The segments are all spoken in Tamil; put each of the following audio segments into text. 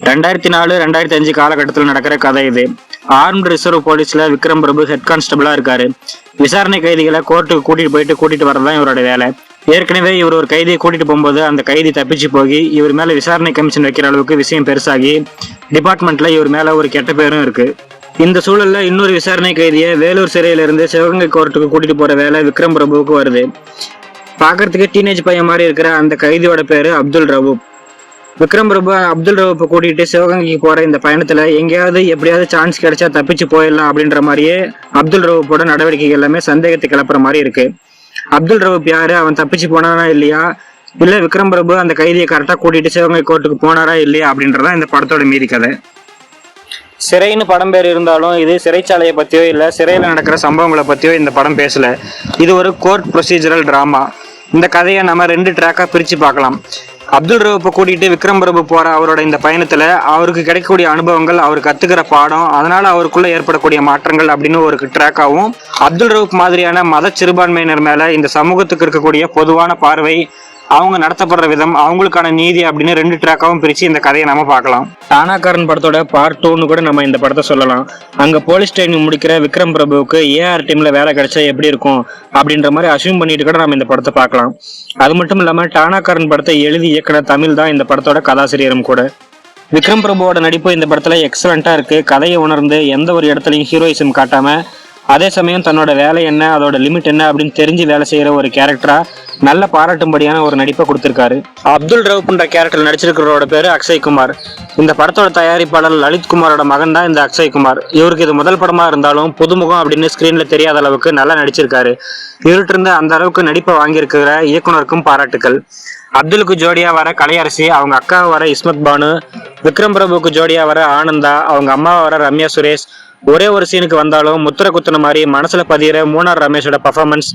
2004-2005 காலகட்டத்தில் நடக்கிற கதை இது. ஆர்ம்டு ரிசர்வ் போலீஸ்ல விக்ரம் பிரபு ஹெட் கான்ஸ்டபிளா இருக்காரு. விசாரணை கைதிகளை கோர்ட்டுக்கு கூட்டிட்டு வரதான் இவரோட வேலை. ஏற்கனவே இவர் ஒரு கைதியை கூட்டிட்டு போகும்போது அந்த கைதி தப்பிச்சு போய் இவர் மேல விசாரணை கமிஷன் வைக்கிற அளவுக்கு விஷயம் பெருசாகி டிபார்ட்மெண்ட்ல இவர் மேல ஒரு கெட்ட பேரும் இருக்கு. இந்த சூழல்ல இன்னொரு விசாரணை கைதியை வேலூர் சிறையில இருந்து சிவகங்கை கோர்ட்டுக்கு கூட்டிட்டு போற வேலை விக்ரம் பிரபுவுக்கு வருது. பாக்குறதுக்கு டீனேஜ் பையன் மாதிரி இருக்கிற அந்த கைதியோட பேரு அப்துல் ரவூப். விக்ரம் பிரபு அப்துல் ரவூப்பை கூட்டிட்டு சிவகங்கைக்கு போற இந்த பயணத்துல எங்கேயாவது எப்படியாவது சான்ஸ் கிடைச்சா தப்பிச்சு போயிடலாம் அப்படின்ற மாதிரியே அப்துல் ரவூப்போட நடவடிக்கைகள் எல்லாமே சந்தேகத்தை கிளப்புற மாதிரி இருக்கு. அப்துல் ரவூப் யாரு, அவன் தப்பிச்சு போனானா இல்லையா, இல்ல விக்ரம் பிரபு அந்த கைதியை கரெக்டா கூட்டிட்டு சிவகங்கை கோர்ட்டுக்கு போனாரா இல்லையா அப்படின்றதான் இந்த படத்தோட மீதி கதை. சிறைன்னு படம் பேர் இருந்தாலும் இது சிறைச்சாலையை பத்தியோ இல்ல சிறையில நடக்கிற சம்பவங்களை பத்தியோ இந்த படம் பேசல. இது ஒரு கோர்ட் ப்ரொசீஜரல் டிராமா. இந்த கதையை நம்ம 2 ட்ராக்கா பிரிச்சு பார்க்கலாம். அப்துல் ரவூப்பை கூட்டிட்டு விக்ரம் பிரபு போற அவரோட இந்த பயணத்துல அவருக்கு கிடைக்கக்கூடிய அனுபவங்கள், அவர் கத்துக்கிற பாடம், அதனால அவருக்குள்ள ஏற்படக்கூடிய மாற்றங்கள் அப்படின்னு ஒரு ட்ராக்காவும், அப்துல் ரவூப் மாதிரியான மத சிறுபான்மையினர் மேல இந்த சமூகத்துக்கு இருக்கக்கூடிய பொதுவான பார்வை, அவங்க நடத்தப்படுற விதம், அவங்களுக்கான நீதி அப்படின்னு 2 ட்ராக்காவும் பிரிச்சு இந்த கதையை நம்ம பார்க்கலாம். டானாக்காரன் படத்தோட பார்ட் 2ன்னு கூட நம்ம இந்த படத்தை சொல்லலாம். அங்க போலீஸ் ட்ரைனிங் முடிக்கிற விக்ரம் பிரபுவுக்கு ஏஆர் டீம்ல வேலை கிடைச்சா எப்படி இருக்கும் அப்படின்ற மாதிரி அசியூம் பண்ணிட்டு கூட நம்ம இந்த படத்தை பார்க்கலாம். அது மட்டும் இல்லாம டானாக்காரன் படத்தை எழுதி இயக்குன தமிழ் தான் இந்த படத்தோட கதாசிரியரும் கூட. விக்ரம் பிரபுவோட நடிப்பு இந்த படத்துல எக்ஸலண்டா இருக்கு. கதையை உணர்ந்து எந்த ஒரு இடத்துலையும் ஹீரோயிசம் காட்டாம, அதே சமயம் தன்னோட வேலை என்ன, அதோட லிமிட் என்ன அப்படின்னு தெரிஞ்சு வேலை செய்யற ஒரு கேரக்டரா நல்ல பாராட்டும்படியான ஒரு நடிப்பை கொடுத்திருக்காரு. அப்துல் ரவூப்ன்ற கேரக்டர் நடிச்சிருக்கிறோட பேரு அக்ஷய் குமார். இந்த படத்தோட தயாரிப்பாளர் லலித் குமாரோட மகன் தான் இந்த அக்ஷய் குமார். இவருக்கு இது முதல் படமா இருந்தாலும் புதுமுகம் அப்படின்னு ஸ்கிரீன்ல தெரியாத அளவுக்கு நல்லா நடிச்சிருக்காரு. இவர்கிட்ட இருந்து அந்த அளவுக்கு நடிப்பை வாங்கியிருக்கிற இயக்குனருக்கும் பாராட்டுக்கள். அப்துலுக்கு ஜோடியா வர கலையரசி, அவங்க அக்கா வர இஸ்மத் பானு, விக்ரம் பிரபுக்கு ஜோடியா வர ஆனந்தா, அவங்க அம்மா வர ரம்யா சுரேஷ், ஒரே ஒரு சீனுக்கு வந்தாலும் முத்திர குத்துன மாதிரி மனசுல பதிகிற மூணார் ரமேஷோட பர்ஃபார்மன்ஸ்,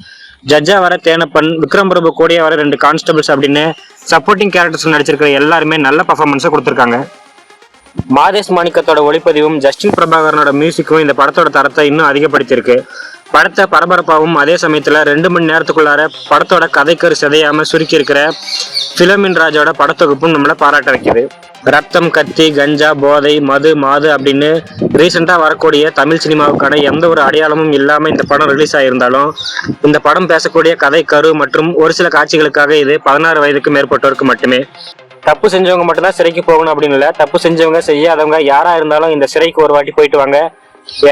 ஜட்ஜா வர தேனப்பன், விக்ரம் பிரபு கூடிய வர 2 கான்ஸ்டபிள்ஸ் அப்படின்னு சப்போர்ட்டிங் கேரக்டர்ஸ் நடிச்சிருக்கிற எல்லாருமே நல்ல பர்ஃபார்மன்ஸை கொடுத்துருக்காங்க. மாதேஷ் மாணிக்கத்தோட ஒளிப்பதிவும் ஜஸ்டின் பிரபாகரனோட மியூசிக்கும் இந்த படத்தோட தரத்தை இன்னும் அதிகப்படுத்தியிருக்கு. படத்தை பரபரப்பாகவும் அதே சமயத்துல 2 மணி நேரத்துக்குள்ளார படத்தோட கதைக்கரு சிதையாம சுருக்கி இருக்கிற பிலமின் ராஜோட படத்தொகுப்பும் நம்மளை பாராட்ட வைக்குது. ரத்தம், கத்தி, கஞ்சா, போதை, மது, மாது அப்படின்னு ரீசெண்டா வரக்கூடிய தமிழ் சினிமாவுக்கான எந்த ஒரு அடையாளமும் இல்லாம இந்த படம் ரிலீஸ் ஆயிருந்தாலும், இந்த படம் பேசக்கூடிய கதை கரு மற்றும் ஒரு சில காட்சிகளுக்காக இது 16 வயதுக்கு மேற்பட்டோருக்கு மட்டுமே. தப்பு செஞ்சவங்க மட்டும்தான் சிறைக்கு போகணும் அப்படின்னு இல்லை, தப்பு செஞ்சவங்க செய்யாதவங்க யாரா இருந்தாலும் இந்த சிறைக்கு ஒரு வாட்டி போயிட்டு வாங்க.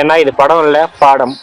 ஏன்னா இது படம் இல்ல, பாடம்.